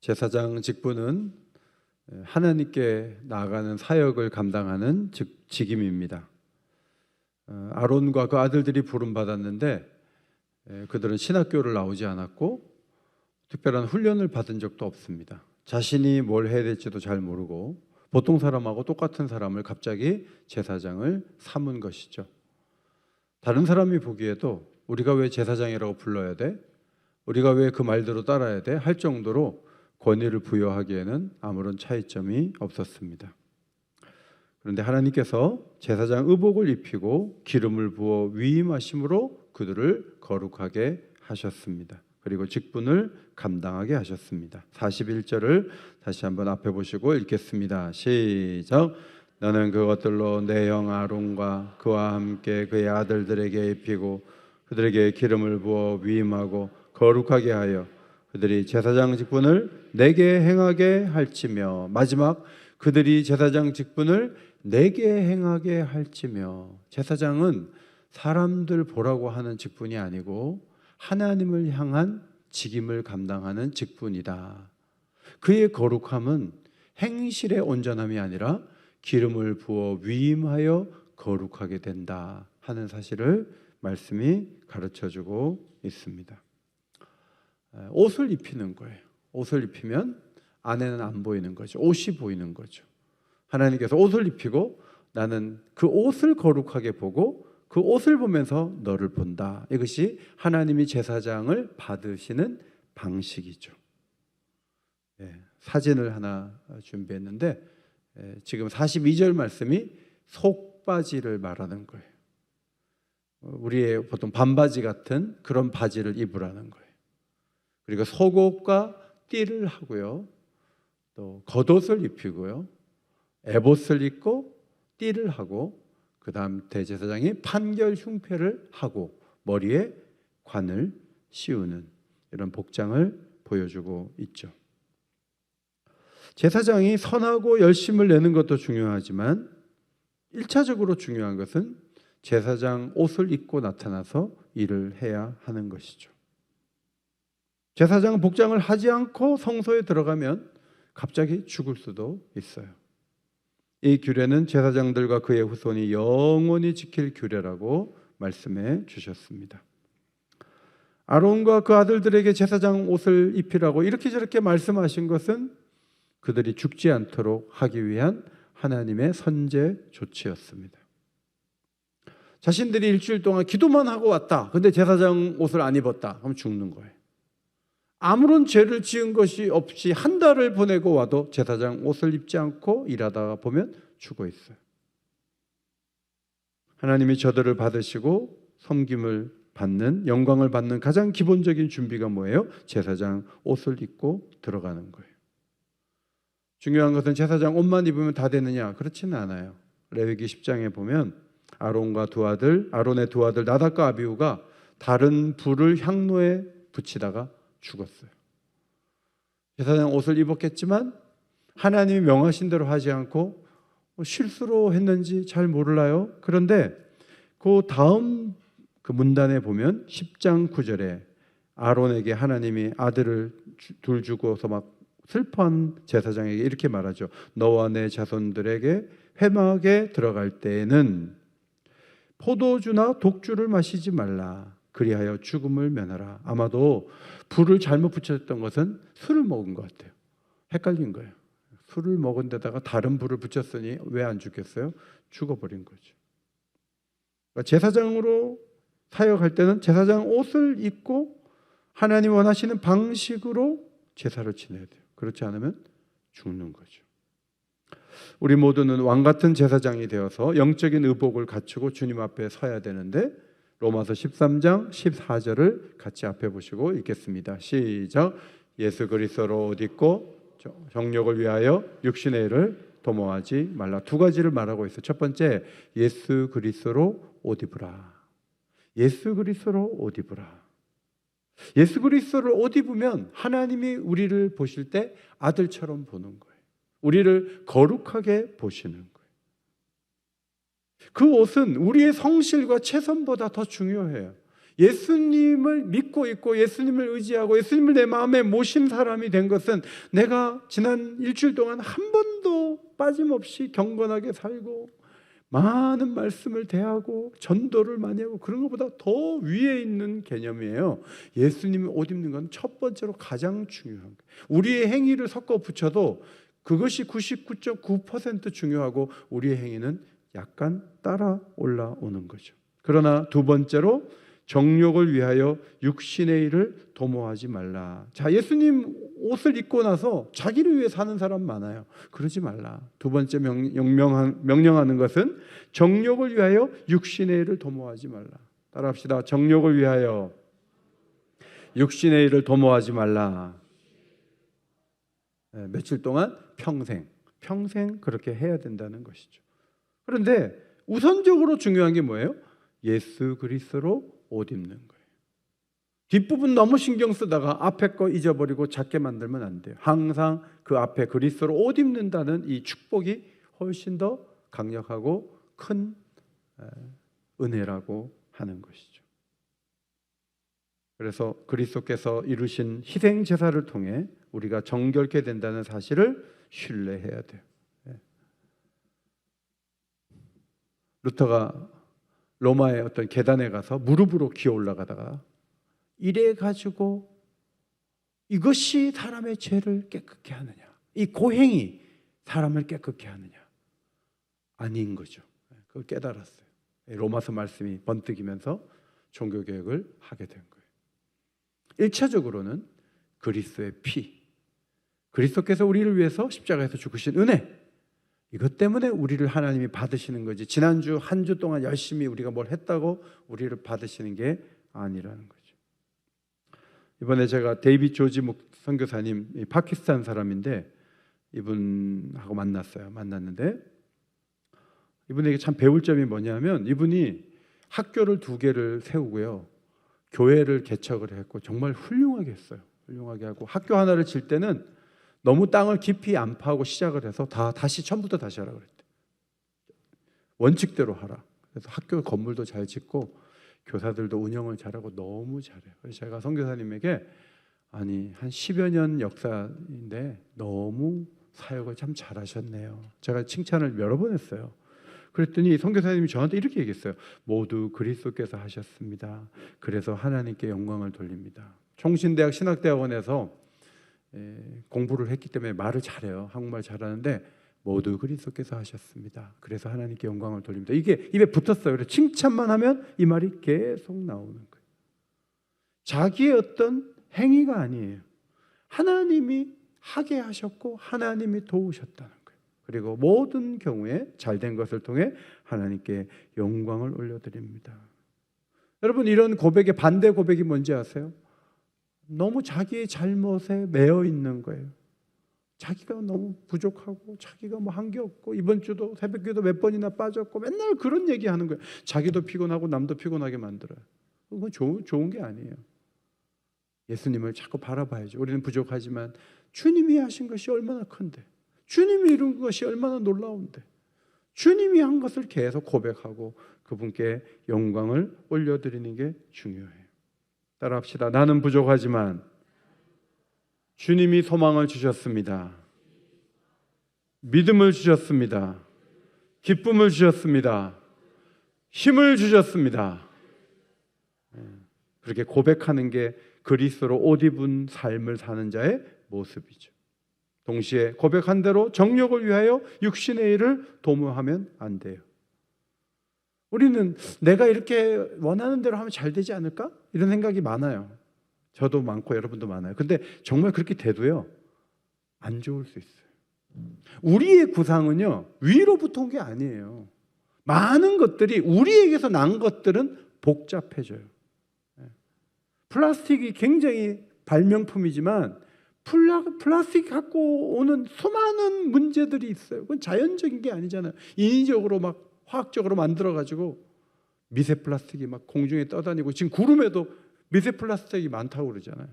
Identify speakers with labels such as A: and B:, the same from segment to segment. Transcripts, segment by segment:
A: 제사장 직분은 하나님께 나아가는 사역을 감당하는 직임입니다. 아론과 그 아들들이 부름받았는데 그들은 신학교를 나오지 않았고 특별한 훈련을 받은 적도 없습니다. 자신이 뭘 해야 될지도 잘 모르고 보통 사람하고 똑같은 사람을 갑자기 제사장을 삼은 것이죠. 다른 사람이 보기에도 우리가 왜 제사장이라고 불러야 돼? 우리가 왜 그 말대로 따라야 돼? 할 정도로 권위를 부여하기에는 아무런 차이점이 없었습니다. 그런데 하나님께서 제사장 의복을 입히고 기름을 부어 위임하심으로 그들을 거룩하게 하셨습니다. 그리고 직분을 감당하게 하셨습니다. 41절을 다시 한번 앞에 보시고 읽겠습니다. 시작. 너는 그것들로 내 형 아론과 그와 함께 그의 아들들에게 입히고 그들에게 기름을 부어 위임하고 거룩하게 하여 그들이 제사장 직분을 내게 행하게 할지며, 마지막 그들이 제사장 직분을 내게 행하게 할지며. 제사장은 사람들 보라고 하는 직분이 아니고 하나님을 향한 직임을 감당하는 직분이다. 그의 거룩함은 행실의 온전함이 아니라 기름을 부어 위임하여 거룩하게 된다 하는 사실을 말씀이 가르쳐주고 있습니다. 옷을 입히는 거예요. 옷을 입히면 안에는 안 보이는 거죠. 옷이 보이는 거죠. 하나님께서 옷을 입히고 나는 그 옷을 거룩하게 보고 그 옷을 보면서 너를 본다. 이것이 하나님이 제사장을 받으시는 방식이죠. 사진을 하나 준비했는데 지금 42절 말씀이 속바지를 말하는 거예요. 우리의 보통 반바지 같은 그런 바지를 입으라는 거예요. 그리고 속옷과 띠를 하고요, 또 겉옷을 입히고요, 에봇을 입고 띠를 하고, 그 다음 대제사장이 판결 흉패를 하고 머리에 관을 씌우는 이런 복장을 보여주고 있죠. 제사장이 선하고 열심을 내는 것도 중요하지만 1차적으로 중요한 것은 제사장 옷을 입고 나타나서 일을 해야 하는 것이죠. 제사장은 복장을 하지 않고 성소에 들어가면 갑자기 죽을 수도 있어요. 이 규례는 제사장들과 그의 후손이 영원히 지킬 규례라고 말씀해 주셨습니다. 아론과 그 아들들에게 제사장 옷을 입히라고 이렇게 저렇게 말씀하신 것은 그들이 죽지 않도록 하기 위한 하나님의 선제 조치였습니다. 자신들이 일주일 동안 기도만 하고 왔다. 근데 제사장 옷을 안 입었다. 그럼 죽는 거예요. 아무런 죄를 지은 것이 없이 한 달을 보내고 와도 제사장 옷을 입지 않고 일하다가 보면 죽어 있어요. 하나님이 저들을 받으시고 섬김을 받는, 영광을 받는 가장 기본적인 준비가 뭐예요? 제사장 옷을 입고 들어가는 거예요. 중요한 것은 제사장 옷만 입으면 다 되느냐? 그렇지는 않아요. 레위기 10장에 보면 아론의 두 아들 나답과 아비후가 다른 불을 향로에 붙이다가 죽었어요. 제사장 옷을 입었겠지만 하나님이 명하신 대로 하지 않고 실수로 했는지 잘 몰라요. 그런데 그 다음 그 문단에 보면 10장 9절에 아론에게 하나님이 아들을 둘 주고서 막 슬퍼한 제사장에게 이렇게 말하죠. 너와 내 자손들에게 회막에 들어갈 때에는 포도주나 독주를 마시지 말라. 그리하여 죽음을 면하라. 아마도 불을 잘못 붙였던 것은 술을 먹은 것 같아요. 헷갈린 거예요. 술을 먹은 데다가 다른 불을 붙였으니 왜 안 죽겠어요? 죽어버린 거죠. 그러니까 제사장으로 사역할 때는 제사장 옷을 입고 하나님 원하시는 방식으로 제사를 지내야 돼요. 그렇지 않으면 죽는 거죠. 우리 모두는 왕 같은 제사장이 되어서 영적인 의복을 갖추고 주님 앞에 서야 되는데 로마서 13장 14절을 같이 앞에 보시고 읽겠습니다. 시작. 예수 그리스도로 옷 입고 정욕을 위하여 육신의 일을 도모하지 말라. 두 가지를 말하고 있어요. 첫 번째, 예수 그리스도로 옷 입으라. 예수 그리스도로 옷 입으라. 예수 그리스도를 옷 입으면 하나님이 우리를 보실 때 아들처럼 보는 거예요. 우리를 거룩하게 보시는 거예요. 그 옷은 우리의 성실과 최선보다 더 중요해요. 예수님을 믿고 있고 예수님을 의지하고 예수님을 내 마음에 모신 사람이 된 것은 내가 지난 일주일 동안 한 번도 빠짐없이 경건하게 살고 많은 말씀을 대하고 전도를 많이 하고 그런 것보다 더 위에 있는 개념이에요. 예수님이 옷 입는 건 첫 번째로 가장 중요한 거예요. 우리의 행위를 섞어 붙여도 그것이 99.9% 중요하고 우리의 행위는 약간 따라 올라오는 거죠. 그러나 두 번째로 정욕을 위하여 육신의 일을 도모하지 말라. 자, 예수님 옷을 입고 나서 자기를 위해 사는 사람 많아요. 그러지 말라. 두 번째 명령하는 것은 정욕을 위하여 육신의 일을 도모하지 말라. 따라합시다. 정욕을 위하여 육신의 일을 도모하지 말라. 네, 며칠 동안 평생 그렇게 해야 된다는 것이죠. 그런데 우선적으로 중요한 게 뭐예요? 예수 그리스도로 옷 입는 거예요. 뒷부분 너무 신경 쓰다가 앞에 거 잊어버리고 작게 만들면 안 돼요. 항상 그 앞에 그리스도로 옷 입는다는 이 축복이 훨씬 더 강력하고 큰 은혜라고 하는 것이죠. 그래서 그리스도께서 이루신 희생 제사를 통해 우리가 정결케 된다는 사실을 신뢰해야 돼요. 루터가 로마의 어떤 계단에 가서 무릎으로 기어 올라가다가 이래 가지고 이것이 사람의 죄를 깨끗게 하느냐, 이 고행이 사람을 깨끗게 하느냐, 아닌 거죠. 그걸 깨달았어요. 로마서 말씀이 번뜩이면서 종교개혁을 하게 된 거예요. 1차적으로는 그리스도의 피, 그리스도께서 우리를 위해서 십자가에서 죽으신 은혜, 이것 때문에 우리를 하나님이 받으시는 거지, 지난주 한 주 동안 열심히 우리가 뭘 했다고 우리를 받으시는 게 아니라는 거죠. 이번에 제가 데이빗 조지 선교사님, 파키스탄 사람인데 이분하고 만났는데 이분에게 참 배울 점이 뭐냐면, 이분이 학교를 2개를 세우고요, 교회를 개척을 했고 정말 훌륭하게 했어요. 훌륭하게 하고 학교 하나를 질 때는 너무 땅을 깊이 안 파고 시작을 해서 다시 처음부터 다시 하라고 그랬대. 원칙대로 하라. 그래서 학교 건물도 잘 짓고 교사들도 운영을 잘하고 너무 잘해요. 그래서 제가 선교사님에게 아니 한 10여 년 역사인데 너무 사역을 참 잘하셨네요. 제가 칭찬을 여러 번 했어요. 그랬더니 선교사님이 저한테 이렇게 얘기했어요. 모두 그리스도께서 하셨습니다. 그래서 하나님께 영광을 돌립니다. 총신대학 신학대학원에서 공부를 했기 때문에 말을 잘해요. 한국말 잘하는데 모두 그리스도께서 하셨습니다. 그래서 하나님께 영광을 돌립니다. 이게 입에 붙었어요. 그래서 칭찬만 하면 이 말이 계속 나오는 거예요. 자기의 어떤 행위가 아니에요. 하나님이 하게 하셨고 하나님이 도우셨다는 거예요. 그리고 모든 경우에 잘된 것을 통해 하나님께 영광을 올려드립니다. 여러분, 이런 고백의 반대 고백이 뭔지 아세요? 너무 자기의 잘못에 매여 있는 거예요. 자기가 너무 부족하고 자기가 뭐 한 게 없고 이번 주도 새벽기도 몇 번이나 빠졌고 맨날 그런 얘기하는 거예요. 자기도 피곤하고 남도 피곤하게 만들어요. 그건 좋은 게 아니에요. 예수님을 자꾸 바라봐야죠. 우리는 부족하지만 주님이 하신 것이 얼마나 큰데, 주님이 이룬 것이 얼마나 놀라운데, 주님이 한 것을 계속 고백하고 그분께 영광을 올려드리는 게 중요해요. 따라합시다. 나는 부족하지만 주님이 소망을 주셨습니다. 믿음을 주셨습니다. 기쁨을 주셨습니다. 힘을 주셨습니다. 그렇게 고백하는 게 그리스도로 옷 입은 삶을 사는 자의 모습이죠. 동시에 고백한 대로 정욕을 위하여 육신의 일을 도모하면 안 돼요. 우리는 내가 이렇게 원하는 대로 하면 잘 되지 않을까? 이런 생각이 많아요. 저도 많고 여러분도 많아요. 근데 정말 그렇게 돼도요, 안 좋을 수 있어요. 우리의 구상은요, 위로부터 온 게 아니에요. 많은 것들이 우리에게서 난 것들은 복잡해져요. 플라스틱이 굉장히 발명품이지만 플라스틱 갖고 오는 수많은 문제들이 있어요. 그건 자연적인 게 아니잖아요. 인위적으로 막 화학적으로 만들어가지고 미세 플라스틱이 막 공중에 떠다니고, 지금 구름에도 미세 플라스틱이 많다고 그러잖아요.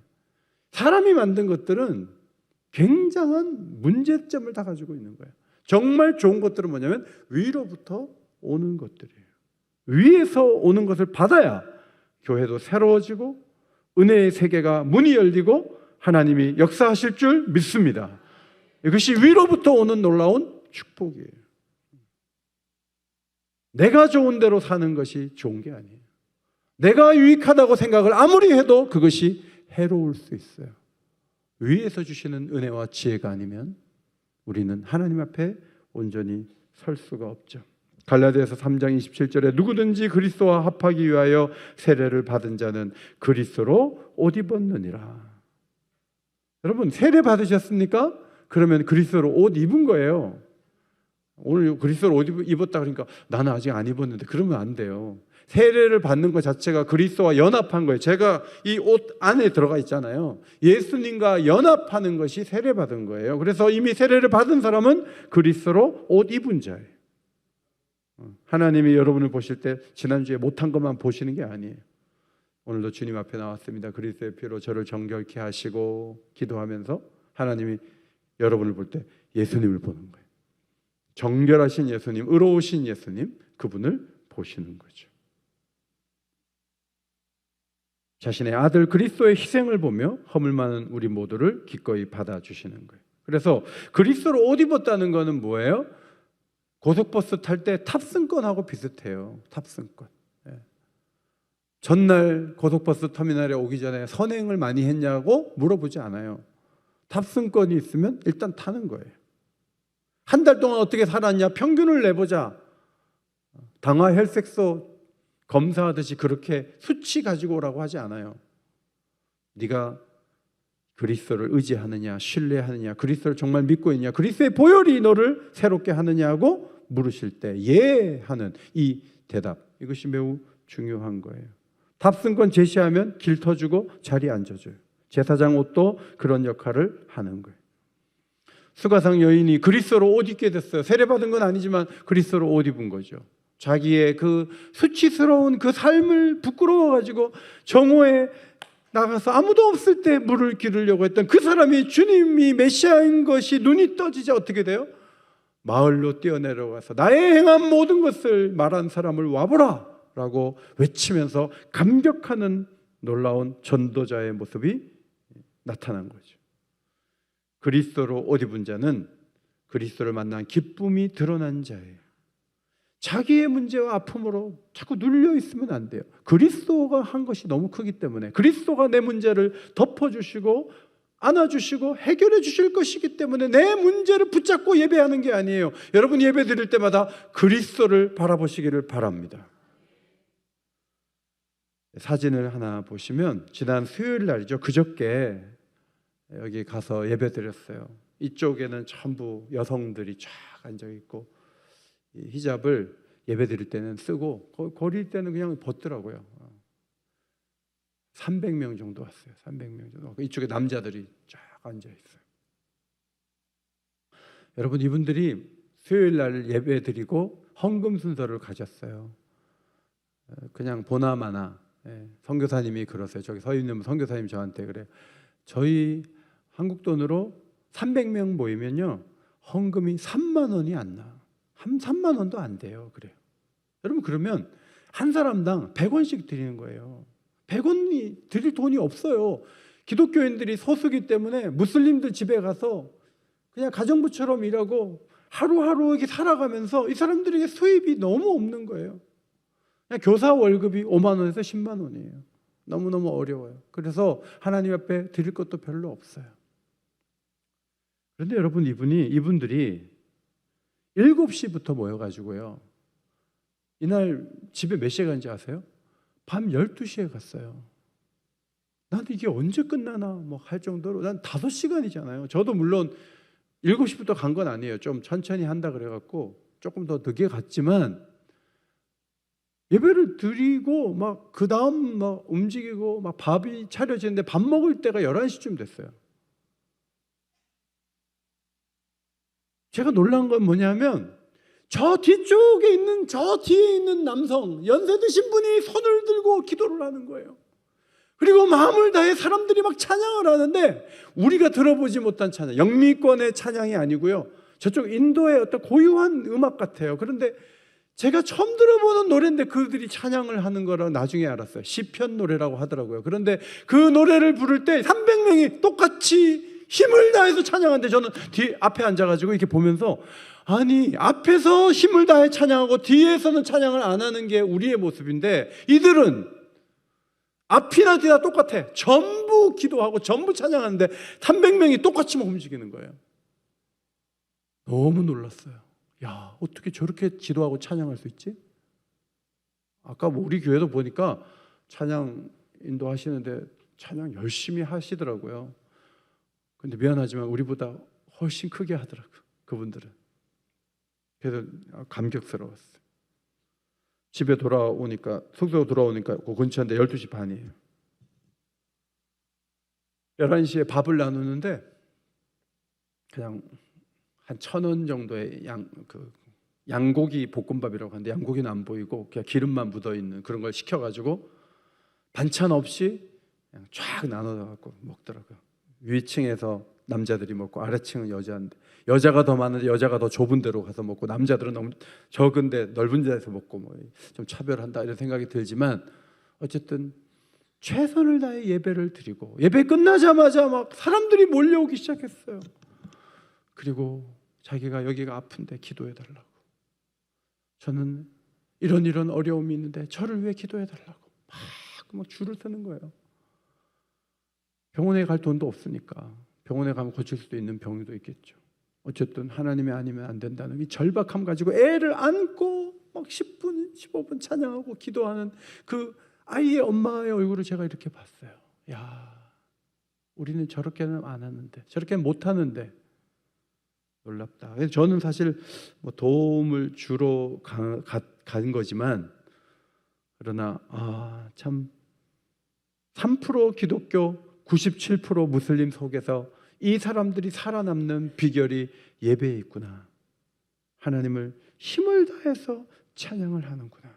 A: 사람이 만든 것들은 굉장한 문제점을 다 가지고 있는 거예요. 정말 좋은 것들은 뭐냐면 위로부터 오는 것들이에요. 위에서 오는 것을 받아야 교회도 새로워지고 은혜의 세계가 문이 열리고 하나님이 역사하실 줄 믿습니다. 이것이 위로부터 오는 놀라운 축복이에요. 내가 좋은 대로 사는 것이 좋은 게 아니에요. 내가 유익하다고 생각을 아무리 해도 그것이 해로울 수 있어요. 위에서 주시는 은혜와 지혜가 아니면 우리는 하나님 앞에 온전히 설 수가 없죠. 갈라디아서 3장 27절에 누구든지 그리스도와 합하기 위하여 세례를 받은 자는 그리스도로 옷 입었느니라. 여러분, 세례 받으셨습니까? 그러면 그리스도로 옷 입은 거예요. 오늘 그리스도로 옷 입었다 그러니까 나는 아직 안 입었는데 그러면 안 돼요. 세례를 받는 것 자체가 그리스도와 연합한 거예요. 제가 이 옷 안에 들어가 있잖아요. 예수님과 연합하는 것이 세례 받은 거예요. 그래서 이미 세례를 받은 사람은 그리스도로 옷 입은 자예요. 하나님이 여러분을 보실 때 지난주에 못한 것만 보시는 게 아니에요. 오늘도 주님 앞에 나왔습니다. 그리스도의 피로 저를 정결케 하시고 기도하면서 하나님이 여러분을 볼 때 예수님을 보는 거예요. 정결하신 예수님, 의로우신 예수님, 그분을 보시는 거죠. 자신의 아들 그리스도의 희생을 보며 허물 많은 우리 모두를 기꺼이 받아주시는 거예요. 그래서 그리스도로 옷 입었다는 것은 뭐예요? 고속버스 탈 때 탑승권하고 비슷해요. 탑승권. 전날 고속버스 터미널에 오기 전에 선행을 많이 했냐고 물어보지 않아요. 탑승권이 있으면 일단 타는 거예요. 한 달 동안 어떻게 살았냐 평균을 내보자. 당화 혈색소 검사하듯이 그렇게 수치 가지고 오라고 하지 않아요. 네가 그리스도를 의지하느냐, 신뢰하느냐, 그리스도를 정말 믿고 있느냐, 그리스도의 보혈이 너를 새롭게 하느냐고 물으실 때 예 하는 이 대답, 이것이 매우 중요한 거예요. 탑승권 제시하면 길 터주고 자리에 앉아줘요. 제사장 옷도 그런 역할을 하는 거예요. 수가상 여인이 그리스도로 옷 입게 됐어요. 세례받은 건 아니지만 그리스도로 옷 입은 거죠. 자기의 그 수치스러운 그 삶을 부끄러워가지고 정오에 나가서 아무도 없을 때 물을 기르려고 했던 그 사람이 주님이 메시아인 것이 눈이 떠지자 어떻게 돼요? 마을로 뛰어내려가서 나의 행한 모든 것을 말한 사람을 와보라 라고 외치면서 감격하는 놀라운 전도자의 모습이 나타난 거죠. 그리스도로 옷 입은 자는 그리스도를 만난 기쁨이 드러난 자예요. 자기의 문제와 아픔으로 자꾸 눌려 있으면 안 돼요. 그리스도가 한 것이 너무 크기 때문에 그리스도가 내 문제를 덮어주시고 안아주시고 해결해 주실 것이기 때문에 내 문제를 붙잡고 예배하는 게 아니에요. 여러분 예배 드릴 때마다 그리스도를 바라보시기를 바랍니다. 사진을 하나 보시면 지난 수요일 날이죠. 그저께 여기 가서 예배 드렸어요. 이쪽에는 전부 여성들이 쫙 앉아 있고 히잡을 예배 드릴 때는 쓰고 거릴 때는 그냥 벗더라고요. 300명 정도 왔어요. 300명 정도. 이쪽에 남자들이 쫙 앉아 있어요. 여러분 이분들이 수요일 날 예배 드리고 헌금 순서를 가졌어요. 그냥 보나마나 선교사님이 그러세요. 저기 서 있는 선교사님 저한테 그래요. 저희 한국 돈으로 300명 모이면요 헌금이 3만 원이 안 나. 한 3만 원도 안 돼요. 그래요. 여러분 그러면 한 사람당 100원씩 드리는 거예요. 100원이 드릴 돈이 없어요. 기독교인들이 소수기 때문에 무슬림들 집에 가서 그냥 가정부처럼 일하고 하루하루 이렇게 살아가면서 이 사람들에게 수입이 너무 없는 거예요. 그냥 교사 월급이 5만 원에서 10만 원이에요. 너무너무 어려워요. 그래서 하나님 앞에 드릴 것도 별로 없어요. 그런데 여러분 이분들이 7시부터 모여가지고요. 이날 집에 몇 시에 간지 아세요? 밤 12시에 갔어요. 난 이게 언제 끝나나 할 정도로 난 5시간이잖아요. 저도 물론 7시부터 간 건 아니에요. 좀 천천히 한다 그래갖고 조금 더 늦게 갔지만 예배를 드리고 그 다음 움직이고 밥이 차려지는데 밥 먹을 때가 11시쯤 됐어요. 제가 놀란 건 뭐냐면 저 뒤쪽에 있는 저 뒤에 있는 남성 연세 드신 분이 손을 들고 기도를 하는 거예요. 그리고 마음을 다해 사람들이 막 찬양을 하는데 우리가 들어보지 못한 찬양, 영미권의 찬양이 아니고요. 저쪽 인도의 어떤 고유한 음악 같아요. 그런데 제가 처음 들어보는 노래인데 그들이 찬양을 하는 거라 나중에 알았어요. 시편 노래라고 하더라고요. 그런데 그 노래를 부를 때 300명이 똑같이 힘을 다해서 찬양하는데 저는 앞에 앉아가지고 이렇게 보면서 아니 앞에서 힘을 다해 찬양하고 뒤에서는 찬양을 안 하는 게 우리의 모습인데 이들은 앞이나 뒤나 똑같아. 전부 기도하고 전부 찬양하는데 300명이 똑같이 막 움직이는 거예요. 너무 놀랐어요. 야, 어떻게 저렇게 기도하고 찬양할 수 있지? 아까 뭐 우리 교회도 보니까 찬양 인도하시는데 찬양 열심히 하시더라고요. 근데 미안하지만 우리보다 훨씬 크게 하더라고요. 그분들은. 그래서 감격스러웠어요. 집에 돌아오니까, 숙소 돌아오니까 그 근처인데 12시 반이에요. 11시에 밥을 나누는데 그냥 한 1,000원 정도의 양고기 볶음밥이라고 하는데 양고기는 안 보이고 그냥 기름만 묻어있는 그런 걸 시켜가지고 반찬 없이 그냥 쫙 나눠갖고 먹더라고요. 위층에서 남자들이 먹고 아래층은 여자인데 여자가 더 많은데 여자가 더 좁은 데로 가서 먹고 남자들은 너무 적은데 넓은 데서 먹고 뭐 좀 차별한다 이런 생각이 들지만 어쨌든 최선을 다해 예배를 드리고 예배 끝나자마자 막 사람들이 몰려오기 시작했어요. 그리고 자기가 여기가 아픈데 기도해 달라고. 저는 이런 어려움이 있는데 저를 위해 기도해 달라고 막 줄을 서는 거예요. 병원에 갈 돈도 없으니까 병원에 가면 고칠 수도 있는 병도 있겠죠. 어쨌든 하나님이 아니면 안 된다는 이 절박함 가지고 애를 안고 막 10분, 15분 찬양하고 기도하는 그 아이의 엄마의 얼굴을 제가 이렇게 봤어요. 야, 우리는 저렇게는 안 하는데, 저렇게는 못 하는데 놀랍다. 그래서 저는 사실 뭐 도움을 주러 간 거지만 그러나 참 3% 기독교, 97% 무슬림 속에서 이 사람들이 살아남는 비결이 예배에 있구나. 하나님을 힘을 다해서 찬양을 하는구나.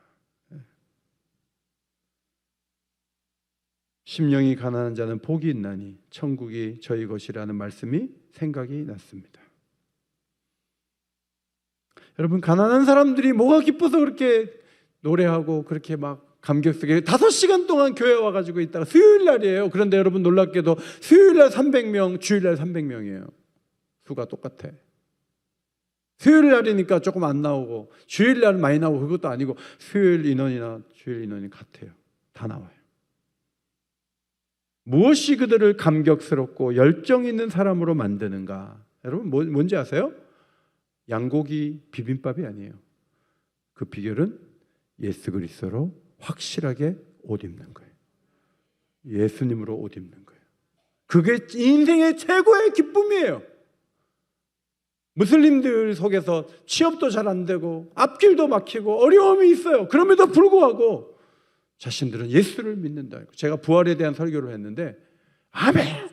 A: 심령이 가난한 자는 복이 있나니 천국이 저희 것이라는 말씀이 생각이 났습니다. 여러분, 가난한 사람들이 뭐가 기뻐서 그렇게 노래하고 그렇게 막 감격스럽게 5시간 동안 교회 와가지고 있다가 수요일 날이에요. 그런데 여러분 놀랍게도 수요일 날 300명, 주일 날 300명이에요. 수가 똑같아. 수요일 날이니까 조금 안 나오고 주일 날 많이 나오고 그것도 아니고 수요일 인원이나 주일 인원이 같아요. 다 나와요. 무엇이 그들을 감격스럽고 열정 있는 사람으로 만드는가? 여러분 뭔지 아세요? 양고기 비빔밥이 아니에요. 그 비결은 예수 그리스도로 확실하게 옷 입는 거예요. 예수님으로 옷 입는 거예요. 그게 인생의 최고의 기쁨이에요. 무슬림들 속에서 취업도 잘 안 되고 앞길도 막히고 어려움이 있어요. 그럼에도 불구하고 자신들은 예수를 믿는다. 제가 부활에 대한 설교를 했는데 아멘!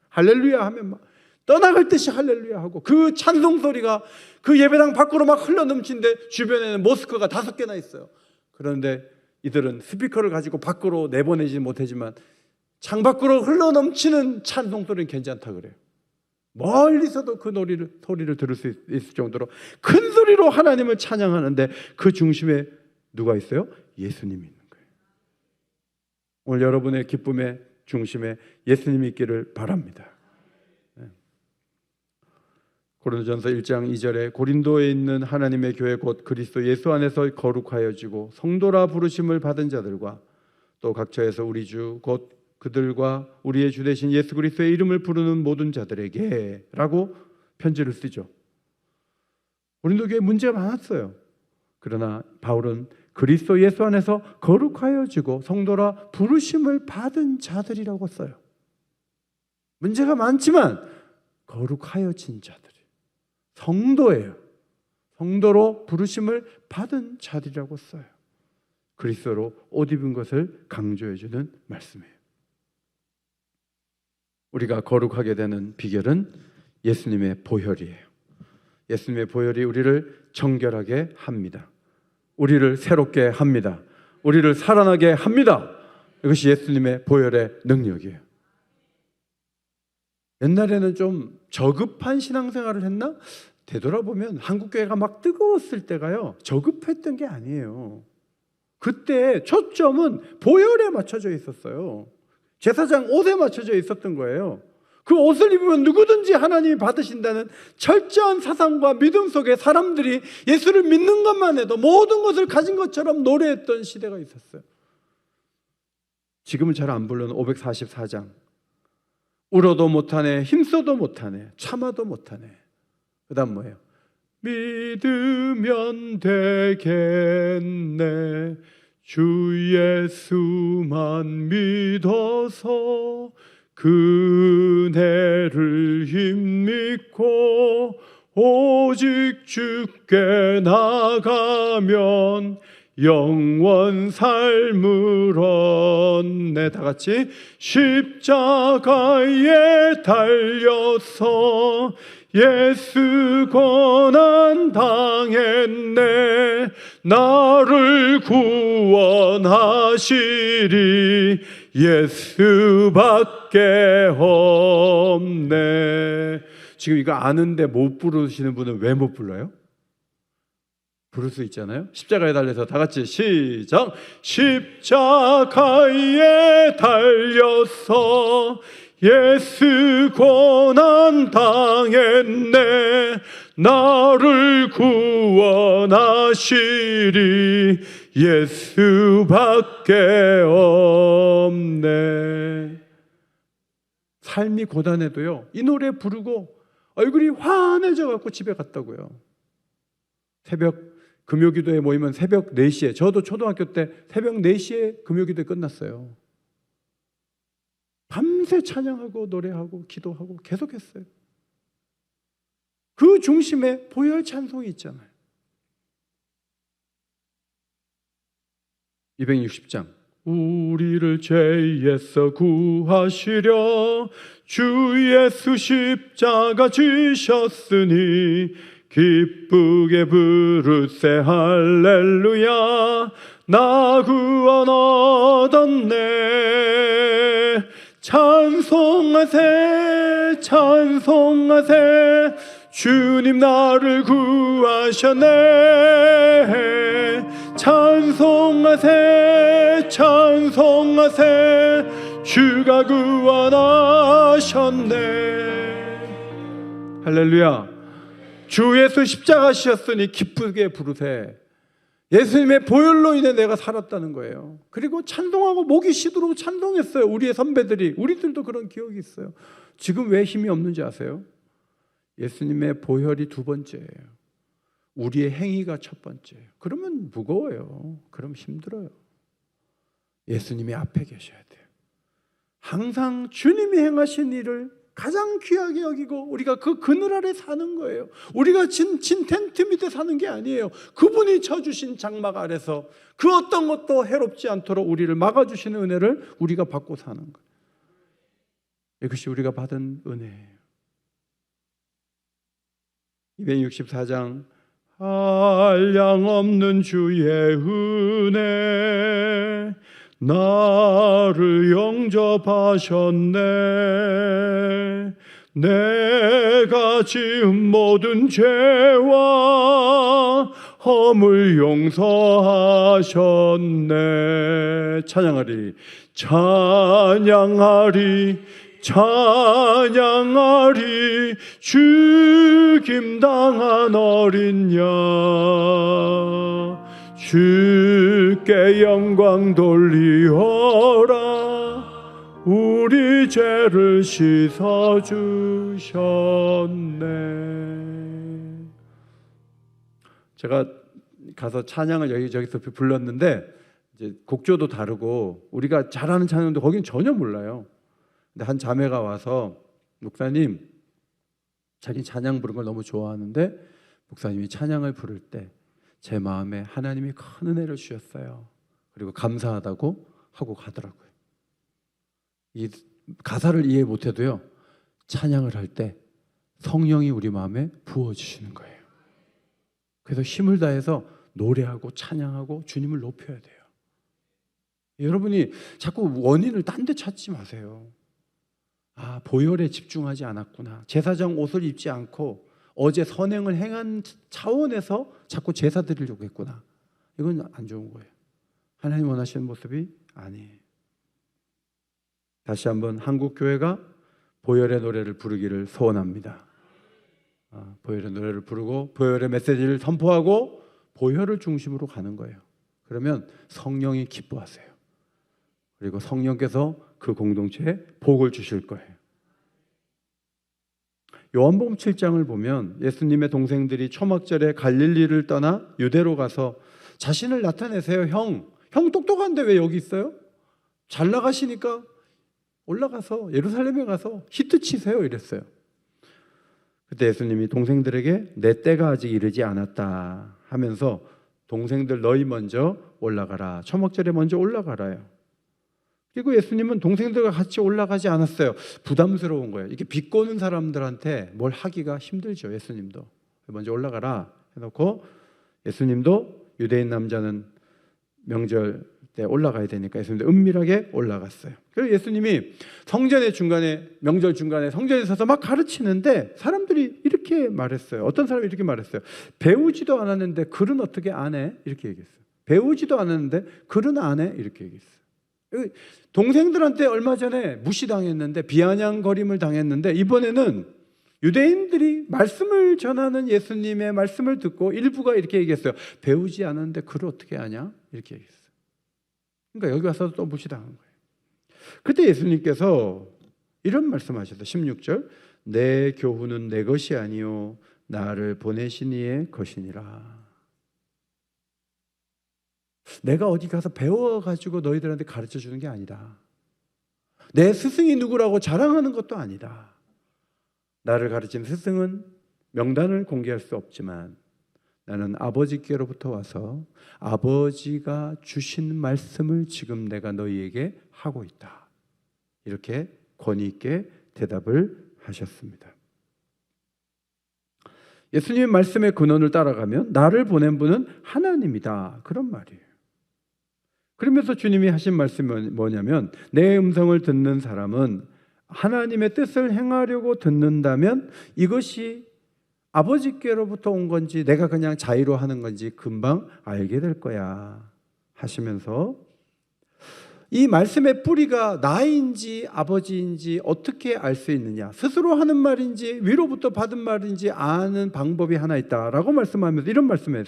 A: 할렐루야 하면 막 떠나갈 듯이 할렐루야 하고 그 찬송 소리가 그 예배당 밖으로 막 흘러넘치는데 주변에는 모스크가 5개나 있어요. 그런데 이들은 스피커를 가지고 밖으로 내보내지 못하지만 창밖으로 흘러넘치는 찬송 소리는 괜찮다 그래요. 멀리서도 그 소리를 들을 수 있을 정도로 큰 소리로 하나님을 찬양하는데 그 중심에 누가 있어요? 예수님이 있는 거예요. 오늘 여러분의 기쁨의 중심에 예수님이 있기를 바랍니다. 고린도전서 1장 2절에 고린도에 있는 하나님의 교회 곧 그리스도 예수 안에서 거룩하여지고 성도라 부르심을 받은 자들과 또 각처에서 우리 주 곧 그들과 우리의 주 되신 예수 그리스도의 이름을 부르는 모든 자들에게 라고 편지를 쓰죠. 고린도 교회에 문제가 많았어요. 그러나 바울은 그리스도 예수 안에서 거룩하여지고 성도라 부르심을 받은 자들이라고 써요. 문제가 많지만 거룩하여진 자들, 성도예요. 성도로 부르심을 받은 자들이라고 써요. 그리스도로 옷 입은 것을 강조해 주는 말씀이에요. 우리가 거룩하게 되는 비결은 예수님의 보혈이에요. 예수님의 보혈이 우리를 정결하게 합니다. 우리를 새롭게 합니다. 우리를 살아나게 합니다. 이것이 예수님의 보혈의 능력이에요. 옛날에는 좀 저급한 신앙생활을 했나? 되돌아보면 한국교회가 막 뜨거웠을 때가요, 저급했던 게 아니에요. 그때 초점은 보혈에 맞춰져 있었어요. 제사장 옷에 맞춰져 있었던 거예요. 그 옷을 입으면 누구든지 하나님이 받으신다는 철저한 사상과 믿음 속에 사람들이 예수를 믿는 것만 해도 모든 것을 가진 것처럼 노래했던 시대가 있었어요. 지금은 잘 안 부르는 544장. 울어도 못하네, 힘써도 못하네, 참아도 못하네. 그 다음 뭐예요? 믿으면 되겠네, 주 예수만 믿어서 그네를 힘입고 오직 주께 나가면 영원 삶을 얻네. 다 같이 십자가에 달려서 예수 고난 당했네, 나를 구원하시리 예수밖에 없네. 지금 이거 아는데 못 부르시는 분은 왜 못 불러요? 부를 수 있잖아요. 십자가에 달려서 다 같이 시작. 십자가에 달려서 예수 고난 당했네, 나를 구원하시리 예수밖에 없네. 삶이 고단해도요, 이 노래 부르고 얼굴이 환해져 갖고 집에 갔다고요. 새벽 금요기도에 모이면 새벽 4시에, 저도 초등학교 때 새벽 4시에 금요기도에 끝났어요. 밤새 찬양하고 노래하고 기도하고 계속했어요. 그 중심에 보혈 찬송이 있잖아요. 260장. 우리를 죄에서 구하시려 주 예수 십자가 지셨으니 기쁘게 부르세 할렐루야, 나 구원 얻었네. 찬송하세 찬송하세, 주님 나를 구하셨네. 찬송하세 찬송하세, 주가 구원하셨네. 할렐루야. 주 예수 십자가 지셨으니 기쁘게 부르세. 예수님의 보혈로 인해 내가 살았다는 거예요. 그리고 찬송하고 목이 시도록 찬송했어요. 우리의 선배들이. 우리들도 그런 기억이 있어요. 지금 왜 힘이 없는지 아세요? 예수님의 보혈이 두 번째예요. 우리의 행위가 첫 번째예요. 그러면 무거워요. 그럼 힘들어요. 예수님이 앞에 계셔야 돼요. 항상 주님이 행하신 일을 가장 귀하게 여기고 우리가 그 그늘 아래 사는 거예요. 우리가 진 텐트 밑에 사는 게 아니에요. 그분이 쳐주신 장막 아래서 그 어떤 것도 해롭지 않도록 우리를 막아주시는 은혜를 우리가 받고 사는 거예요. 이것이 우리가 받은 은혜예요. 264장. 한량없는 주의 은혜 나를 영접하셨네. 내가 지은 모든 죄와 허물 용서하셨네. 찬양하리 찬양하리 찬양하리, 죽임당한 어린 양 주께 영광 돌리어라. 우리 죄를 씻어주셨네. 제가 가서 찬양을 여기저기서 불렀는데 이제 곡조도 다르고 우리가 잘하는 찬양도 거긴 전혀 몰라요. 근데 한 자매가 와서 목사님, 자기 찬양 부르는 걸 너무 좋아하는데 목사님이 찬양을 부를 때 제 마음에 하나님이 큰 은혜를 주셨어요. 그리고 감사하다고 하고 가더라고요. 이 가사를 이해 못해도요, 찬양을 할 때 성령이 우리 마음에 부어주시는 거예요. 그래서 힘을 다해서 노래하고 찬양하고 주님을 높여야 돼요. 여러분이 자꾸 원인을 딴 데 찾지 마세요. 아, 보혈에 집중하지 않았구나. 제사장 옷을 입지 않고 어제 선행을 행한 차원에서 자꾸 제사 드리려고 했구나. 이건 안 좋은 거예요. 하나님 원하시는 모습이 아니에요. 다시 한번 한국 교회가 보혈의 노래를 부르기를 소원합니다. 보혈의 노래를 부르고 보혈의 메시지를 선포하고 보혈을 중심으로 가는 거예요. 그러면 성령이 기뻐하세요. 그리고 성령께서 그 공동체에 복을 주실 거예요. 요한복음 7장을 보면 예수님의 동생들이 초막절에 갈릴리를 떠나 유대로 가서 자신을 나타내세요. 형 똑똑한데 왜 여기 있어요? 잘 나가시니까 올라가서 예루살렘에 가서 히트 치세요 이랬어요. 그때 예수님이 동생들에게 내 때가 아직 이르지 않았다 하면서 동생들 너희 먼저 올라가라. 초막절에 먼저 올라가라요. 그리고 예수님은 동생들과 같이 올라가지 않았어요. 부담스러운 거예요. 이렇게 비꼬는 사람들한테 뭘 하기가 힘들죠. 예수님도 먼저 올라가라 해놓고 예수님도 유대인 남자는 명절 때 올라가야 되니까 예수님도 은밀하게 올라갔어요. 그리고 예수님이 성전의 중간에 명절 중간에 성전에 서서 막 가르치는데 사람들이 이렇게 말했어요. 어떤 사람이 이렇게 말했어요. 배우지도 않았는데 글은 어떻게 안 해? 이렇게 얘기했어요. 배우지도 않았는데 글은 안 해? 이렇게 얘기했어요. 동생들한테 얼마 전에 무시당했는데 비아냥거림을 당했는데 이번에는 유대인들이 말씀을 전하는 예수님의 말씀을 듣고 일부가 이렇게 얘기했어요. 배우지 않았는데 글을 어떻게 아냐? 이렇게 얘기했어요. 그러니까 여기 와서 또 무시당한 거예요. 그때 예수님께서 이런 말씀하셨어요. 16절 내 교훈은 내 것이 아니요 나를 보내신 이의 것이니라. 내가 어디 가서 배워가지고 너희들한테 가르쳐 주는 게 아니다. 내 스승이 누구라고 자랑하는 것도 아니다. 나를 가르친 스승은 명단을 공개할 수 없지만 나는 아버지께로부터 와서 아버지가 주신 말씀을 지금 내가 너희에게 하고 있다. 이렇게 권위 있게 대답을 하셨습니다. 예수님의 말씀의 근원을 따라가면 나를 보낸 분은 하나님이다. 그런 말이에요. 그러면서 주님이 하신 말씀은 뭐냐면 내 음성을 듣는 사람은 하나님의 뜻을 행하려고 듣는다면 이것이 아버지께로부터 온 건지 내가 그냥 자의로 하는 건지 금방 알게 될 거야 하시면서 이 말씀의 뿌리가 나인지 아버지인지 어떻게 알 수 있느냐, 스스로 하는 말인지 위로부터 받은 말인지 아는 방법이 하나 있다라고 말씀하면서 이런 말씀을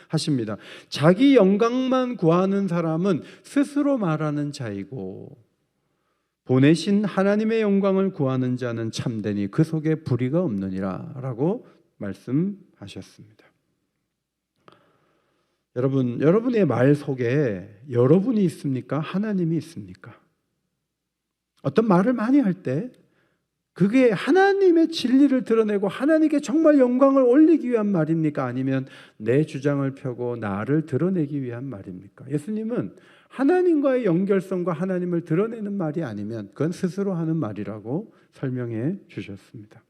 A: 하십니다. 자기 영광만 구하는 사람은 스스로 말하는 자이고 보내신 하나님의 영광을 구하는 자는 참되니 그 속에 불의가 없느니라 라고 말씀하셨습니다. 여러분의 말 속에 여러분이 있습니까? 하나님이 있습니까? 어떤 말을 많이 할 때 그게 하나님의 진리를 드러내고 하나님께 정말 영광을 올리기 위한 말입니까? 아니면 내 주장을 펴고 나를 드러내기 위한 말입니까? 예수님은 하나님과의 연결성과 하나님을 드러내는 말이 아니면 그건 스스로 하는 말이라고 설명해 주셨습니다.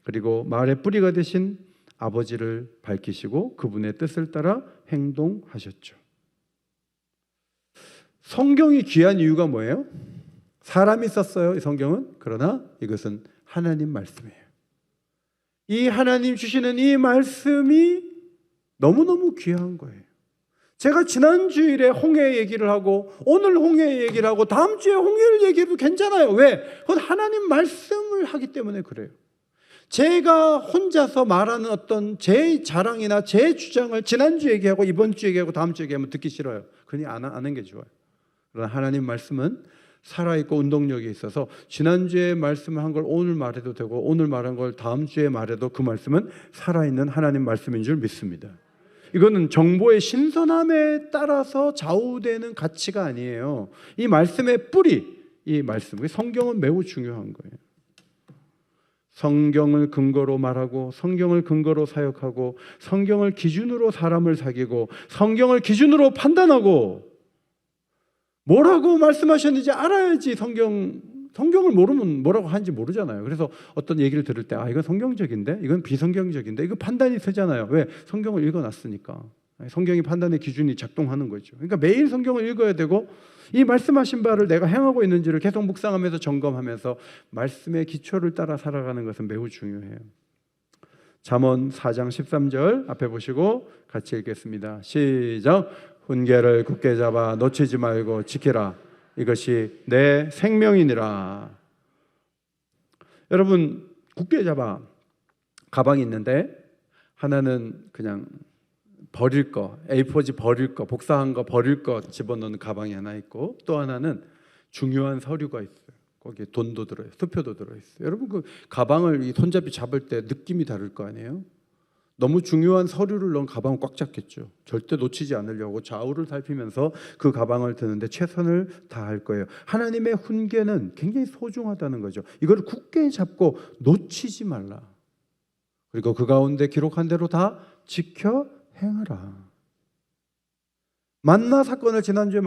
A: 그리고 말의 뿌리가 되신 아버지를 밝히시고 그분의 뜻을 따라 행동하셨죠. 성경이 귀한 이유가 뭐예요? 사람이 썼어요, 이 성경은. 그러나 이것은 하나님 말씀이에요. 이 하나님 주시는 이 말씀이 너무너무 귀한 거예요. 제가 지난 주일에 홍해 얘기를 하고 오늘 홍해 얘기를 하고 다음 주에 홍해를 얘기해도 괜찮아요. 왜? 그건 하나님 말씀을 하기 때문에 그래요. 제가 혼자서 말하는 어떤 제 자랑이나 제 주장을 지난주 얘기하고 이번 주 얘기하고 다음 주 얘기하면 듣기 싫어요. 그냥 안 하는 게 좋아요. 그러나 하나님 말씀은 살아있고 운동력이 있어서 지난주에 말씀을 한 걸 오늘 말해도 되고 오늘 말한 걸 다음 주에 말해도 그 말씀은 살아있는 하나님 말씀인 줄 믿습니다. 이거는 정보의 신선함에 따라서 좌우되는 가치가 아니에요. 이 말씀의 뿌리, 이 말씀, 성경은 매우 중요한 거예요. 성경을 근거로 말하고 성경을 근거로 사역하고 성경을 기준으로 사람을 사귀고 성경을 기준으로 판단하고 뭐라고 말씀하셨는지 알아야지. 성경을 모르면 뭐라고 하는지 모르잖아요. 그래서 어떤 얘기를 들을 때 이건 성경적인데 이건 비성경적인데 이거 판단이 서잖아요. 왜? 성경을 읽어놨으니까. 성경이 판단의 기준이 작동하는 거죠. 그러니까 매일 성경을 읽어야 되고 이 말씀하신 바를 내가 행하고 있는지를 계속 묵상하면서 점검하면서 말씀의 기초를 따라 살아가는 것은 매우 중요해요. 잠언 4장 13절 앞에 보시고 같이 읽겠습니다. 시작. 훈계를 굳게 잡아 놓치지 말고 지키라. 이것이 내 생명이니라. 여러분, 굳게 잡아. 가방이 있는데 하나는 그냥 버릴 거, A4지 버릴 거, 복사한 거 버릴 거 집어넣는 가방이 하나 있고, 또 하나는 중요한 서류가 있어요. 거기에 돈도 들어요, 수표도 들어있어요. 여러분, 그 가방을 이 손잡이 잡을 때 느낌이 다를 거 아니에요? 너무 중요한 서류를 넣은 가방은 꽉 잡겠죠. 절대 놓치지 않으려고 좌우를 살피면서 그 가방을 드는데 최선을 다할 거예요. 하나님의 훈계는 굉장히 소중하다는 거죠. 이걸 굳게 잡고 놓치지 말라. 그리고 그 가운데 기록한 대로 다 지켜 행하라. 만나 사건을 지지난주에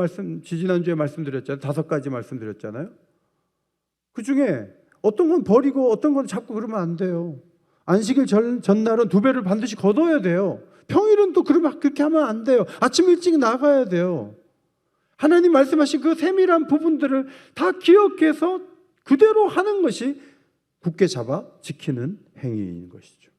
A: 말씀드렸잖아요. 5가지 말씀드렸잖아요. 그 중에 어떤 건 버리고 어떤 건 잡고 그러면 안 돼요. 안식일 전날은 2배를 반드시 거둬야 돼요. 평일은 또 그렇게 하면 안 돼요. 아침 일찍 나가야 돼요. 하나님 말씀하신 그 세밀한 부분들을 다 기억해서 그대로 하는 것이 굳게 잡아 지키는 행위인 것이죠.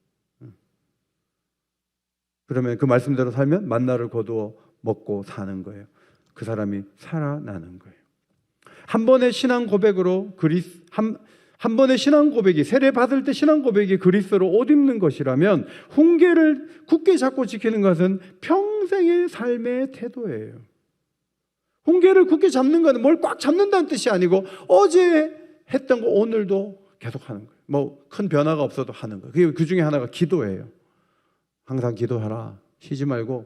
A: 그러면 그 말씀대로 살면 만나를 거두어 먹고 사는 거예요. 그 사람이 살아나는 거예요. 한 번의 신앙 고백으로 한 번의 신앙 고백이, 세례 받을 때 신앙 고백이 그리스도로 옷 입는 것이라면 훈계를 굳게 잡고 지키는 것은 평생의 삶의 태도예요. 훈계를 굳게 잡는 것은 뭘 꽉 잡는다는 뜻이 아니고 어제 했던 거 오늘도 계속 하는 거예요. 뭐 큰 변화가 없어도 하는 거예요. 그 중에 하나가 기도예요. 항상 기도하라. 쉬지 말고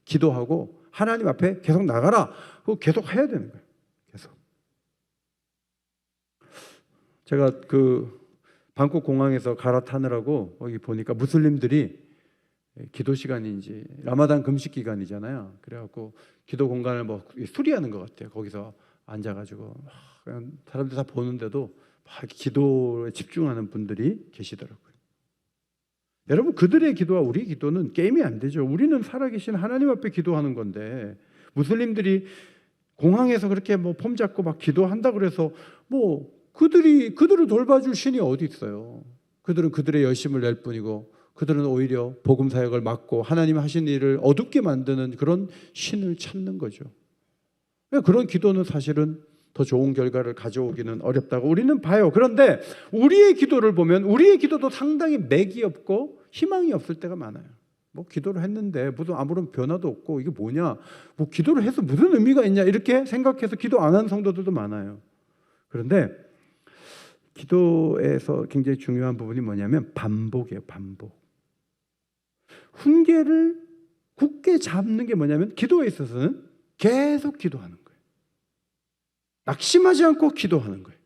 A: 기도하고 하나님 앞에 계속 나가라. 그거 계속 해야 되는 거예요. 계속. 제가 그 방콕 공항에서 갈아타느라고 거기 보니까 무슬림들이 기도 시간인지 라마단 금식 기간이잖아요. 그래갖고 기도 공간을 뭐 수리하는 것 같아요. 거기서 앉아가지고 그냥 사람들 다 보는데도 막 기도에 집중하는 분들이 계시더라고요. 여러분, 그들의 기도와 우리 기도는 게임이 안 되죠. 우리는 살아계신 하나님 앞에 기도하는 건데, 무슬림들이 공항에서 그렇게 뭐 폼 잡고 막 기도한다 그래서 뭐 그들을 돌봐줄 신이 어디 있어요. 그들은 그들의 열심을 낼 뿐이고, 그들은 오히려 복음 사역을 막고 하나님 하신 일을 어둡게 만드는 그런 신을 찾는 거죠. 그런 기도는 사실은 더 좋은 결과를 가져오기는 어렵다고 우리는 봐요. 그런데 우리의 기도를 보면 우리의 기도도 상당히 맥이 없고 희망이 없을 때가 많아요. 뭐 기도를 했는데 무슨 아무런 변화도 없고 이게 뭐냐, 뭐 기도를 해서 무슨 의미가 있냐 이렇게 생각해서 기도 안 하는 성도들도 많아요. 그런데 기도에서 굉장히 중요한 부분이 뭐냐면 반복이에요. 반복. 훈계를 굳게 잡는 게 뭐냐면 기도에 있어서는 계속 기도하는 거예요. 낙심하지 않고 기도하는 거예요.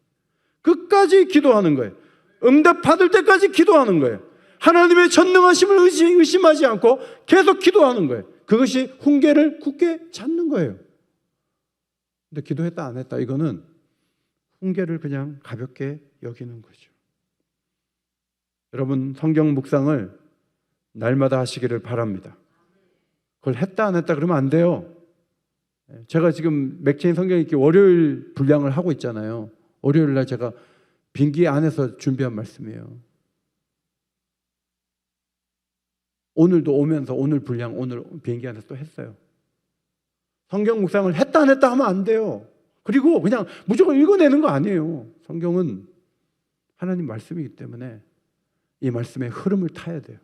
A: 끝까지 기도하는 거예요. 응답 받을 때까지 기도하는 거예요. 하나님의 전능하심을 의심하지 않고 계속 기도하는 거예요. 그것이 훈계를 굳게 잡는 거예요. 근데 기도했다 안 했다 이거는 훈계를 그냥 가볍게 여기는 거죠. 여러분, 성경 묵상을 날마다 하시기를 바랍니다. 그걸 했다 안 했다 그러면 안 돼요. 제가 지금 맥체인 성경 읽기 월요일 분량을 하고 있잖아요. 월요일 날 제가 비행기 안에서 준비한 말씀이에요. 오늘도 오면서 오늘 분량 오늘 비행기 안에서 또 했어요. 성경 묵상을 했다 안 했다 하면 안 돼요. 그리고 그냥 무조건 읽어내는 거 아니에요. 성경은 하나님 말씀이기 때문에 이 말씀의 흐름을 타야 돼요.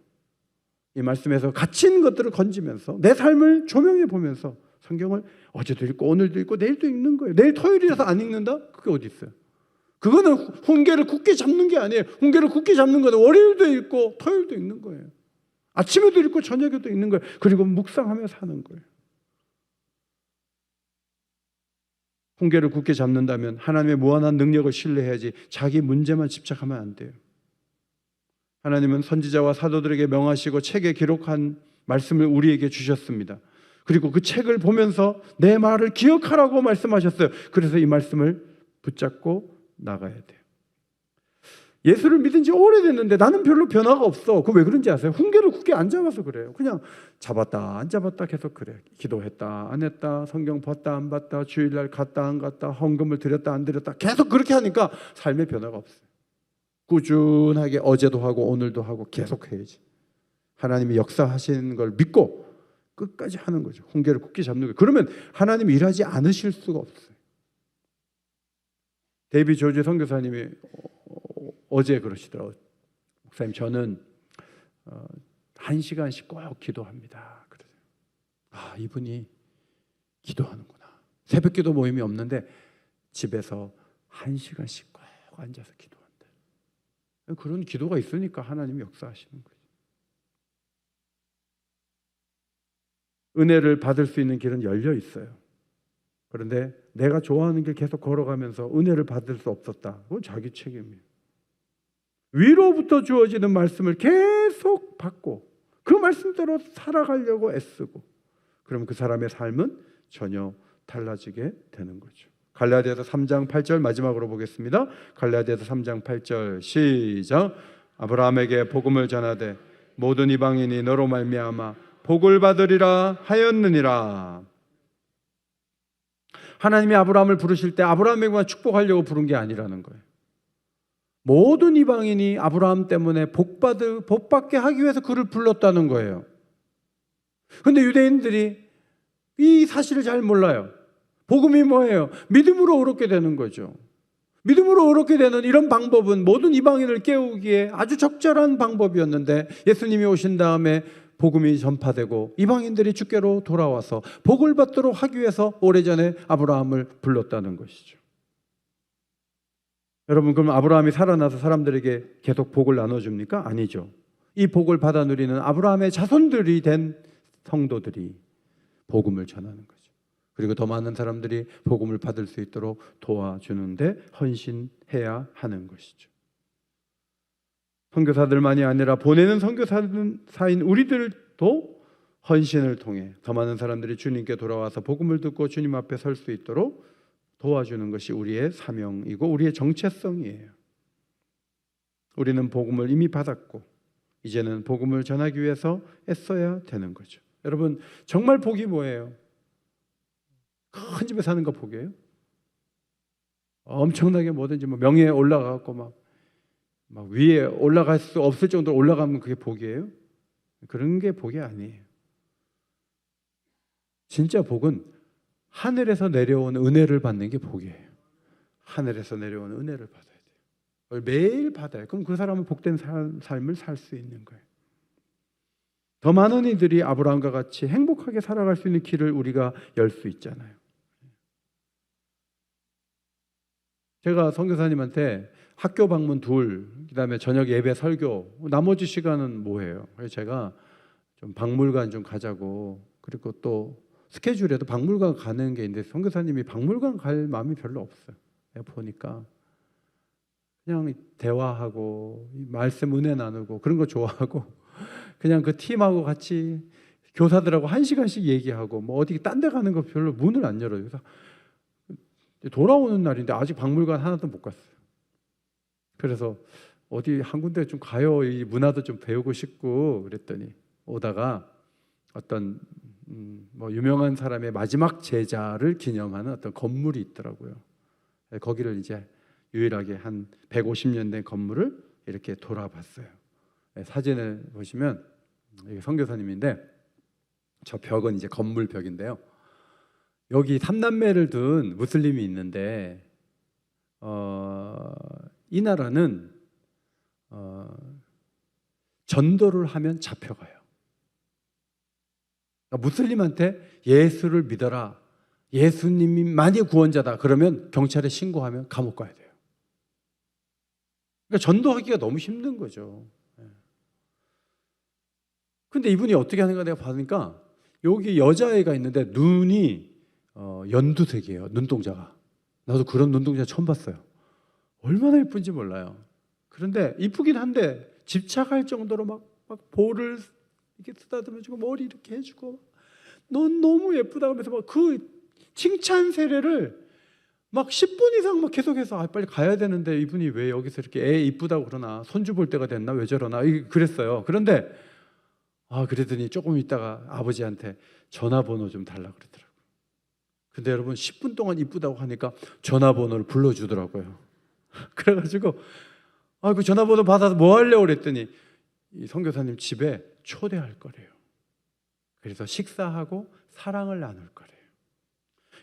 A: 이 말씀에서 갇힌 것들을 건지면서 내 삶을 조명해 보면서 성경을 어제도 읽고 오늘도 읽고 내일도 읽는 거예요. 내일 토요일이라서 안 읽는다? 그게 어디 있어요? 그거는 훈계를 굳게 잡는 게 아니에요. 훈계를 굳게 잡는 거는 월요일도 읽고 토요일도 읽는 거예요. 아침에도 읽고 저녁에도 읽는 거예요. 그리고 묵상하며 사는 거예요. 훈계를 굳게 잡는다면 하나님의 무한한 능력을 신뢰해야지 자기 문제만 집착하면 안 돼요. 하나님은 선지자와 사도들에게 명하시고 책에 기록한 말씀을 우리에게 주셨습니다. 그리고 그 책을 보면서 내 말을 기억하라고 말씀하셨어요. 그래서 이 말씀을 붙잡고 나가야 돼요. 예수를 믿은 지 오래됐는데 나는 별로 변화가 없어. 그거 왜 그런지 아세요? 훈계를 굳게 안 잡아서 그래요. 그냥 잡았다 안 잡았다 계속 그래. 기도했다 안 했다, 성경 봤다 안 봤다, 주일날 갔다 안 갔다, 헌금을 드렸다 안 드렸다 계속 그렇게 하니까 삶의 변화가 없어요. 꾸준하게 어제도 하고 오늘도 하고 계속 해야지. 하나님이 역사하시는 걸 믿고 끝까지 하는 거죠. 홍게를 굳게 잡는 거예요. 그러면 하나님이 일하지 않으실 수가 없어요. 데이비 조지 선교사님이 어제 그러시더라고요. 목사님, 저는 1시간씩 꼭 기도합니다. 그래서 이분이 기도하는구나. 새벽 기도 모임이 없는데 집에서 1시간씩 꼭 앉아서 기도한다. 그런 기도가 있으니까 하나님이 역사하시는 거예요. 은혜를 받을 수 있는 길은 열려 있어요. 그런데 내가 좋아하는 길 계속 걸어가면서 은혜를 받을 수 없었다. 그건 자기 책임이에요. 위로부터 주어지는 말씀을 계속 받고 그 말씀대로 살아가려고 애쓰고, 그럼 그 사람의 삶은 전혀 달라지게 되는 거죠. 갈라디아서 3장 8절 마지막으로 보겠습니다. 갈라디아서 3장 8절 시작. 아브라함에게 복음을 전하되 모든 이방인이 너로 말미암아 복을 받으리라 하였느니라. 하나님이 아브라함을 부르실 때 아브라함에게만 축복하려고 부른 게 아니라는 거예요. 모든 이방인이 아브라함 때문에 복받게 하기 위해서 그를 불렀다는 거예요. 그런데 유대인들이 이 사실을 잘 몰라요. 복음이 뭐예요? 믿음으로 의롭게 되는 거죠. 믿음으로 의롭게 되는 이런 방법은 모든 이방인을 깨우기에 아주 적절한 방법이었는데, 예수님이 오신 다음에 복음이 전파되고 이방인들이 주께로 돌아와서 복을 받도록 하기 위해서 오래전에 아브라함을 불렀다는 것이죠. 여러분, 그럼 아브라함이 살아나서 사람들에게 계속 복을 나눠줍니까? 아니죠. 이 복을 받아 누리는 아브라함의 자손들이 된 성도들이 복음을 전하는 거죠. 그리고 더 많은 사람들이 복음을 받을 수 있도록 도와주는데 헌신해야 하는 것이죠. 선교사들만이 아니라 보내는 선교사인 우리들도 헌신을 통해 더 많은 사람들이 주님께 돌아와서 복음을 듣고 주님 앞에 설 수 있도록 도와주는 것이 우리의 사명이고 우리의 정체성이에요. 우리는 복음을 이미 받았고 이제는 복음을 전하기 위해서 애써야 되는 거죠. 여러분, 정말 복이 뭐예요? 큰 집에 사는 거 복이에요? 엄청나게 뭐든지 명예에 올라가고 막 위에 올라갈 수 없을 정도로 올라가면 그게 복이에요? 그런 게 복이 아니에요. 진짜 복은 하늘에서 내려오는 은혜를 받는 게 복이에요. 하늘에서 내려오는 은혜를 받아야 돼요. 그걸 매일 받아요. 그럼 그 사람은 복된 삶을 살 수 있는 거예요. 더 많은 이들이 아브라함과 같이 행복하게 살아갈 수 있는 길을 우리가 열 수 있잖아요. 제가 선교사님한테 학교 방문 2, 그다음에 저녁 예배 설교, 나머지 시간은 뭐예요? 그래서 제가 좀 박물관 좀 가자고, 그리고 또 스케줄에도 박물관 가는 게 있는데 선교사님이 박물관 갈 마음이 별로 없어요. 보니까 그냥 대화하고 말씀 은혜 나누고 그런 거 좋아하고 그냥 그 팀하고 같이 교사들하고 1시간씩 얘기하고 어디 딴 데 가는 거 별로 문을 안 열어요. 그래서 돌아오는 날인데 아직 박물관 하나도 못 갔어요. 그래서 어디 한 군데 좀 가요. 이 문화도 좀 배우고 싶고 그랬더니 오다가 어떤 유명한 사람의 마지막 제자를 기념하는 어떤 건물이 있더라고요. 거기를 이제 유일하게 한 150년 된 건물을 이렇게 돌아봤어요. 사진을 보시면 이게 선교사님인데 저 벽은 이제 건물 벽인데요. 여기 3남매를 둔 무슬림이 있는데 이 나라는 전도를 하면 잡혀가요. 그러니까 무슬림한테 예수를 믿어라, 예수님만이 구원자다 그러면 경찰에 신고하면 감옥 가야 돼요. 그러니까 전도하기가 너무 힘든 거죠. 근데 이분이 어떻게 하는가 내가 봐니까 여기 여자애가 있는데 눈이 연두색이에요. 눈동자가. 나도 그런 눈동자 처음 봤어요. 얼마나 예쁜지 몰라요. 그런데 이쁘긴 한데 집착할 정도로 막 볼을 이렇게 쓰다듬어주고 머리 이렇게 해주고 넌 너무 예쁘다 하면서 막 그 칭찬 세례를 막 10분 이상 막 계속해서 빨리 가야 되는데 이분이 왜 여기서 이렇게 애 이쁘다고 그러나, 손주 볼 때가 됐나, 왜 저러나 그랬어요. 그런데 그러더니 조금 있다가 아버지한테 전화번호 좀 달라고 그러더라고요. 근데 여러분 10분 동안 이쁘다고 하니까 전화번호를 불러주더라고요. 그래가지고 그 전화번호 받아서 뭐 하려고 그랬더니 이 선교사님 집에 초대할 거래요. 그래서 식사하고 사랑을 나눌 거래요.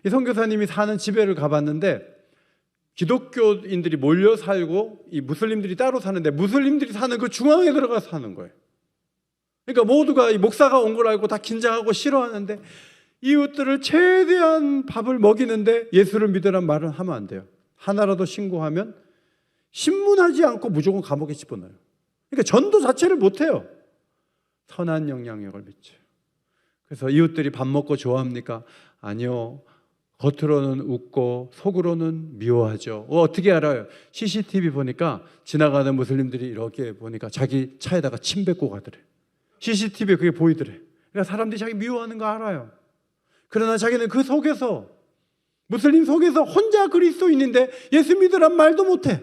A: 이 선교사님이 사는 집에를 가봤는데 기독교인들이 몰려 살고 이 무슬림들이 따로 사는데 무슬림들이 사는 그 중앙에 들어가서 사는 거예요. 그러니까 모두가 이 목사가 온 걸 알고 다 긴장하고 싫어하는데 이웃들을 최대한 밥을 먹이는데 예수를 믿으란 말은 하면 안 돼요. 하나라도 신고하면 신문하지 않고 무조건 감옥에 집어넣어요. 그러니까 전도 자체를 못해요. 선한 영향력을 미쳐요. 그래서 이웃들이 밥 먹고 좋아합니까? 아니요. 겉으로는 웃고 속으로는 미워하죠. 어떻게 알아요? CCTV 보니까 지나가는 무슬림들이 이렇게 보니까 자기 차에다가 침 뱉고 가더래. CCTV에 그게 보이더래. 그러니까 사람들이 자기 미워하는 거 알아요. 그러나 자기는 그 속에서, 무슬림 속에서 혼자 그리스도인인데 예수 믿으란 말도 못해.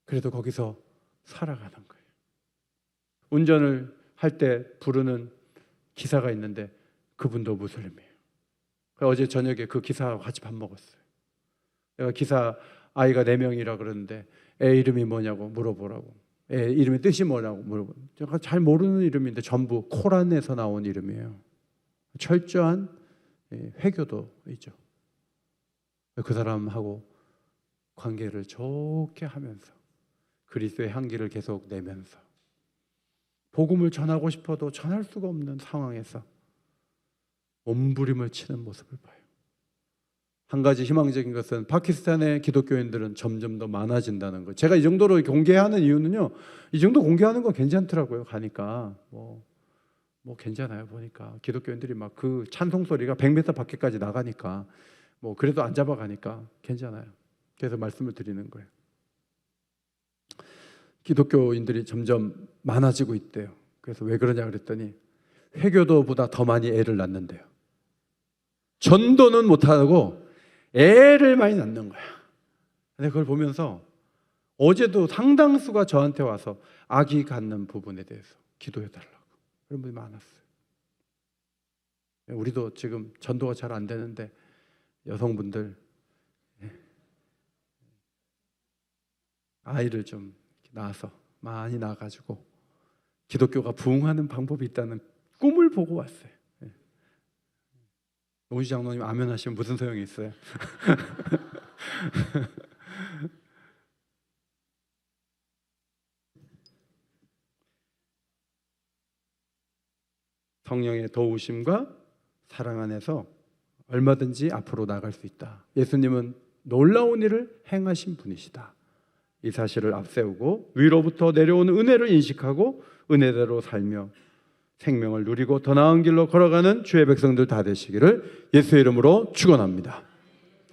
A: 그래도 거기서 살아가는 거예요. 운전을 할 때 부르는 기사가 있는데 그분도 무슬림이에요. 어제 저녁에 그 기사하고 같이 밥 먹었어요. 내가 기사 아이가 4명이라 그러는데 애 이름이 뭐냐고 물어보라고. 애 이름의 뜻이 뭐냐고 물어보고. 제가 잘 모르는 이름인데 전부 코란에서 나온 이름이에요. 철저한 회교도이죠. 그 사람하고 관계를 좋게 하면서 그리스도의 향기를 계속 내면서 복음을 전하고 싶어도 전할 수가 없는 상황에서 몸부림을 치는 모습을 봐요. 한 가지 희망적인 것은 파키스탄의 기독교인들은 점점 더 많아진다는 거. 제가 이 정도로 공개하는 이유는요, 이 정도 공개하는 건 괜찮더라고요. 가니까 뭐 괜찮아요. 보니까 기독교인들이 막 그 찬송 소리가 100m 밖에까지 나가니까 뭐 그래도 안 잡아가니까 괜찮아요. 그래서 말씀을 드리는 거예요. 기독교인들이 점점 많아지고 있대요. 그래서 왜 그러냐 그랬더니 회교도보다 더 많이 애를 낳는데요. 전도는 못하고 애를 많이 낳는 거야. 근데 그걸 보면서 어제도 상당수가 저한테 와서 아기 갖는 부분에 대해서 기도해달라고 그런 분이 많았어요. 우리도 지금 전도가 잘 안 되는데 여성분들 아이를 좀 낳아서 많이 낳아가지고 기독교가 부흥하는 방법이 있다는 꿈을 보고 왔어요. 오지 장로님 아멘 하시면 무슨 소용이 있어요? 성령의 도우심과 사랑 안에서 얼마든지 앞으로 나갈 수 있다. 예수님은 놀라운 일을 행하신 분이시다. 이 사실을 앞세우고 위로부터 내려오는 은혜를 인식하고 은혜대로 살며 생명을 누리고 더 나은 길로 걸어가는 주의 백성들 다 되시기를 예수의 이름으로 축원합니다.